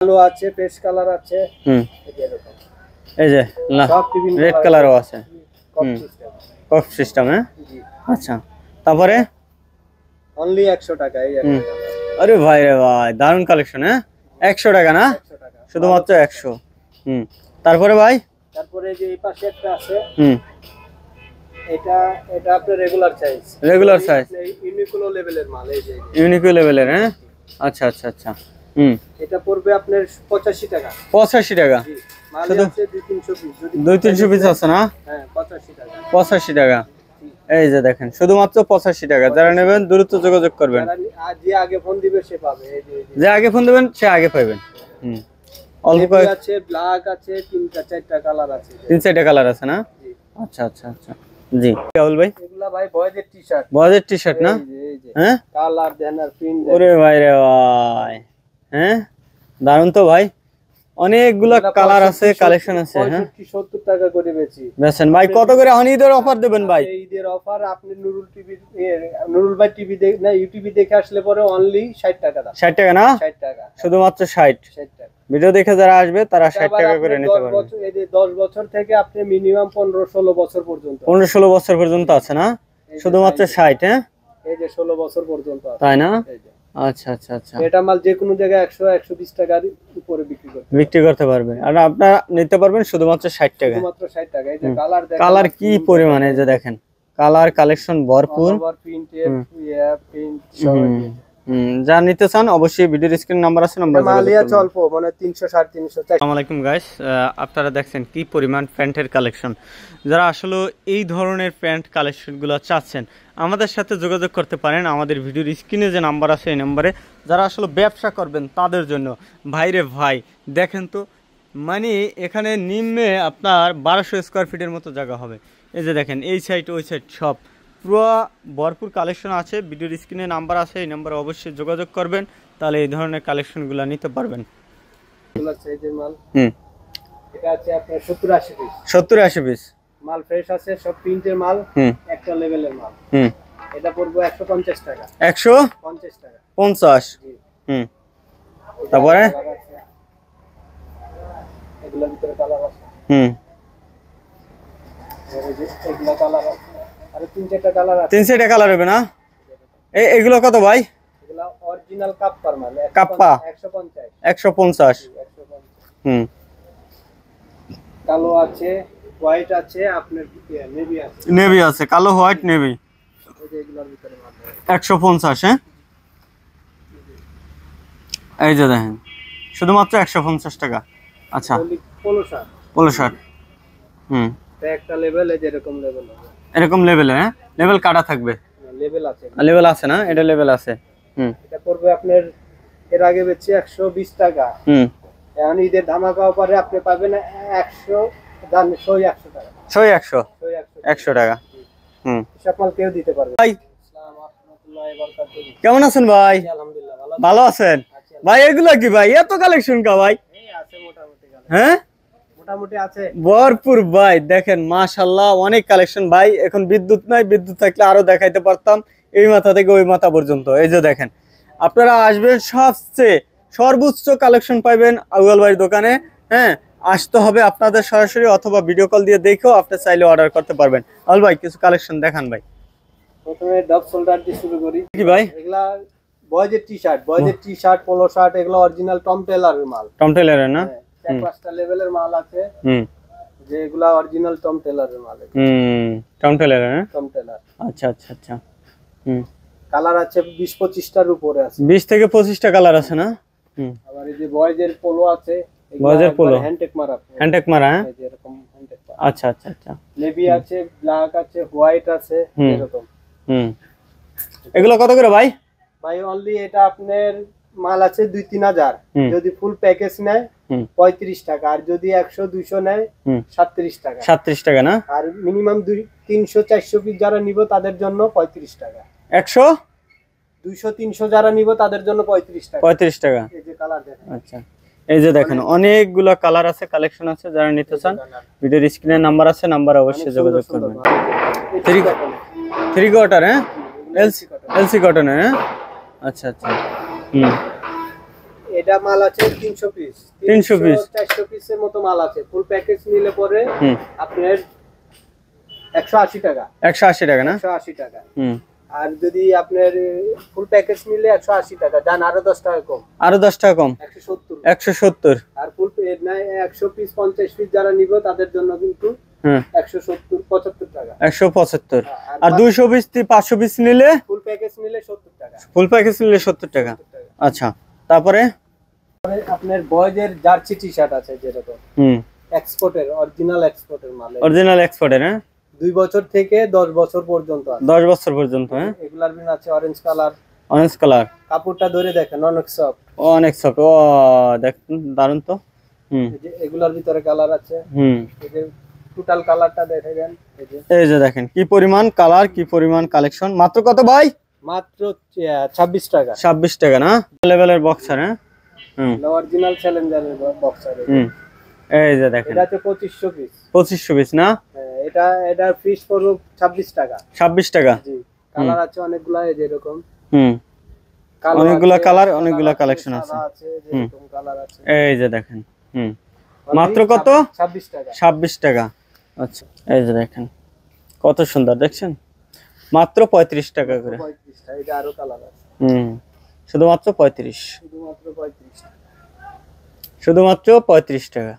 কালো আছে, paste colour আছে, এই যে রেড কালারও আছে, কফ সিস্টেম। হ্যাঁ, আচ্ছা। তারপরে অনলি 100 টাকা। আরে ভাই রে ভাই, দারুন কালেকশন। হ্যাঁ, 100 টাকা না, শুধুমাত্র 100। তারপরে ভাই, তারপরে যে এই পাশে একটা আছে, এটা আপনার রেগুলার সাইজ, ইউনিকুলো লেভেলের মাল। এই যে ইউনিকুলো লেভেলের। হ্যাঁ, আচ্ছা আচ্ছা আচ্ছা। এটা পড়বে আপনার 85 টাকা। 85 টাকা মাল আছে 2-300 পিস, যদি 2-300 পিস আছে না? হ্যাঁ, 85 টাকা। 85 টাকা। এই যে দেখেন, শুধুমাত্র 85 টাকা। যারা নেবেন দ্রুত যোগাযোগ করবেন। যে আগে ফোন দিবে সে পাবে। এই যে আগে ফোন দিবেন সে আগে পাবেন। অল্প আছে, ব্ল্যাক আছে, 3-4টা কালার আছে। 3-4টা কালার আছে না? আচ্ছা আচ্ছা আচ্ছা। জি কেবল ভাই, এগুলা ভাই বয়েজের টি-শার্ট। বয়েজের টি-শার্ট না? হ্যাঁ, কালার দেন আর প্রিন্ট। ওরে ভাই রে ভাই, হ্যাঁ দারুন তো ভাই। অনেকগুলো কালার আছে, কালেকশন আছে। হ্যাঁ, 70 টাকা করে বেচেন ভাই। কত করে ঈদের অফার দেবেন ভাই? ঈদের অফার আপনি নুরুল ভাই টিভি না ইউটিউবে দেখে আসলে পরে অনলি 60 টাকা দাম। 60 টাকা না? 60 টাকা, শুধুমাত্র 60 টাকা। ভিডিও দেখে যারা আসবে তারা 60 টাকা করে নিতে পারবে। এই যে 10 বছর থেকে আপনি মিনিমাম 15-16 বছর পর্যন্ত, 15-16 বছর পর্যন্ত আছে না? শুধুমাত্র 60। হ্যাঁ, এই যে 16 বছর পর্যন্ত আছে, তাই না? আচ্ছা আচ্ছা আচ্ছা। এটা মাল যে কোনো জায়গায় 100-120 টাকার উপরে বিক্রি করতে পারবেন। আর আপনারা নিতে পারবেন শুধুমাত্র 60 টাকা। শুধুমাত্র 60 টাকা। এই যে কালার কি পরিমাণে, যে দেখেন কালার কালেকশন ভরপুর। যা নিতে চান অবশ্যই ভিডিওর স্ক্রিন নাম্বার আছে, নাম্বার মালিয়া চলপো মানে 300-350। আসসালামু আলাইকুম গাইস, আপনারা দেখছেন কি পরিমাণ প্যান্টের কালেকশন। যারা আসলে এই ধরনের প্যান্ট কালেকশনগুলো চাচ্ছেন আমাদের সাথে যোগাযোগ করতে পারেন। আমাদের ভিডিওর স্ক্রিনে যে নাম্বার আছে এই নাম্বারে। যারা আসলে ব্যবসা করবেন তাদের জন্য ভাইরে ভাই দেখেন তো, মানে এখানে নিম্নে আপনার 1200 স্কোয়ার ফিটের মতো জায়গা হবে। এই যে দেখেন এই সাইড ওই সাইড সব পুরো ভরপুর কালেকশন আছে। ভিডিওর স্ক্রিনে নাম্বার আছে, এই নাম্বারে অবশ্যই যোগাযোগ করবেন, তাহলে এই ধরনের কালেকশনগুলো নিতে পারবেন। এটা আছে আপনার 70-80 পিস। 70-80 পিস মাল ফ্রেশ আছে, সব প্রিন্টের মাল, একটা লেভেলের মাল। এটা পড়বে 150 টাকা। 150 টাকা। 50। তারপরে এগুলোর ভিতরে কালার আছে। এগুলো কালার আছে, আর 3-4টা কালার আছে। 3-4টা কালার হবে না? এগুলো কত ভাই? এগুলো অরিজিনাল কাপ্পার মাল। কাপ্পা 150। 150। কালো আছে, হোয়াইট আছে, আপনার নেভি আছে। নেভি আছে, কালো হোয়াইট নেভি। এই যে এগুলোর ভিতরে মাল 150। হ্যাঁ, এই যে দেখেন শুধুমাত্র 150 টাকা। আচ্ছা, পোলো শার্ট। একটা লেভেল, এই যে এরকম লেভেল হবে, এরকম লেভেল। হ্যাঁ, লেভেল কাটা থাকবে। লেভেল আছে না? এটা লেভেল আছে। এটা পড়বে আপনার, এর আগে বেচছি 120 টাকা। এখন ঈদের ধামাকা অফারে আপনি পাবেন 100 টাকা। 100 টাকা। সব মাল কেউ দিতে পারবে। ভাই কেমন আছেন ভাই? আলহামদুলিল্লাহ ভালো আছেন ভাই। এগুলা কি ভাই, এত কালেকশন কা ভাই? হ্যাঁ, মোটামুটি আছে ভরপুর ভাই। দেখেন মাশাআল্লাহ অনেক কালেকশন ভাই। এখন বিদ্যুৎ নাই, বিদ্যুৎ থাকলে আরো দেখাইতে পারতাম এই মাথা থেকে ওই মাথা পর্যন্ত। এই যে দেখেন, আপনারা আসবেন সবচেয়ে সর্বোচ্চ কালেকশন পাইবেন আউয়াল ভাইয়ের দোকানে। হ্যাঁ, আসতে হবে আপনাদের সরাসরি, অথবা ভিডিও কল দিয়ে দেখেও আপনি চাইলে অর্ডার করতে পারবেন। আউয়াল ভাই কিছু কালেকশন দেখান ভাই। প্রথমে ডব শোল্ডার দিয়ে শুরু করি। কি ভাই? এগুলা বয়েজের টি-শার্ট, পোলো শার্ট, এগুলো অরিজিনাল টম টেলারের মাল। টম টেলারের না? চার পাঁচটা লেভেলের মাল আছে, যে এগুলা অরিজিনাল টম টেলারের মাল। টম টেলারের। হ্যাঁ, টম টেলার। আচ্ছা আচ্ছা আচ্ছা। কালার আছে 20-25টার উপরে আছে। 20 থেকে 25টা কালার আছে না? আবার এই যে বয়েজের পোলো আছে, বয়েজের পোলো হ্যান্ডটেক মারা। হ্যাঁ, এই যে এরকম হ্যান্ডটেক মারা। আচ্ছা আচ্ছা আচ্ছা। নেভি আছে, ব্ল্যাক আছে, হোয়াইট আছে, এরকম। এগুলো কত করে ভাই? ভাই অনলি এটা আপনার মাল আছে 2-3 হাজার। যদি ফুল প্যাকেজ নেয় 35 টাকা, আর যদি 100-200 নেয় 37 টাকা। 37 টাকা না? আর মিনিমাম 300-400 পিস যারা নিব তাদের জন্য 35 টাকা। 100, 200, 300 যারা নিব তাদের জন্য 35 টাকা। 35 টাকা। এই যে কালার দেখেন। আচ্ছা, এই যে দেখেন অনেকগুলো কালার আছে, কালেকশন আছে। যারা নিতে চান ভিডিওর স্ক্রিনে নাম্বার আছে, নাম্বার অবশ্যই যোগাযোগ করবেন। 3 কোয়ার্টার। হ্যাঁ, এলসি কটন। হ্যাঁ, আচ্ছা আচ্ছা। এটা মাল আছে 300 পিস 300 পিস 400 পিসের মতো মাল আছে। ফুল প্যাকেজ নিলে পরে আপনার 180 টাকা। 180 টাকা না? 180 টাকা। আর যদি আপনার ফুল প্যাকেজ নিলে 180 টাকা, জান আরো 10 টাকা কম। আরো 10 টাকা কম, 170। 170। আর ফুল 100 পিস 50 পিস যারা নিবে তাদের জন্য কিন্তু 170 75 টাকা। 175। আর 200 পিস 500 পিস নিলে ফুল প্যাকেজ নিলে 70 টাকা। ফুল প্যাকেজ নিলে 70 টাকা। আচ্ছা, তারপরে আপনার বয়েজের জার্সি টি-শার্ট আছে যেরকম এক্সপোর্টের, অরিজিনাল এক্সপোর্টের মাল। অরিজিনাল এক্সপোর্টের, হ্যাঁ 2 বছর থেকে 10 বছর পর্যন্ত আছে। 10 বছর পর্যন্ত, হ্যাঁ। এগুলার বিন আছে অরেঞ্জ কালার। অরেঞ্জ কালার, কাপড়টা ধরে দেখেন অনেক সফট। অনেক সফট। ও দেখুন, দারুন তো। এই যে এগুলার ভিতরে কালার আছে। এই যে টোটাল কালারটা দেখে দেন। এই যে দেখেন কি পরিমাণ কালার, কি পরিমাণ কালেকশন। মাত্র কত ভাই? মাত্র 26 টাকা। 26 টাকা না? লেভেলের বক্সার, হ্যাঁ। অরিজিনাল চ্যালেঞ্জারের বক্সার। এই যে দেখেন এটা তো 2500 পিস। 2500 পিস না? এটা ফিস পড়বে 26 টাকা। 26 টাকা। জি, কালার আছে অনেকগুলা, এই যে এরকম। অনেকগুলা কালার, অনেকগুলা কালেকশন আছে। যেরকম কালার আছে। এই যে দেখেন। মাত্র কত? 26 টাকা। 26 টাকা। আচ্ছা, এই যে দেখেন কত সুন্দর, দেখছেন? মাত্র 35 টাকা করে। 35 টাকা। এটা আরো কালার আছে। শুধুমাত্র 35। শুধুমাত্র 35 টাকা। শুধুমাত্র 35 টাকা।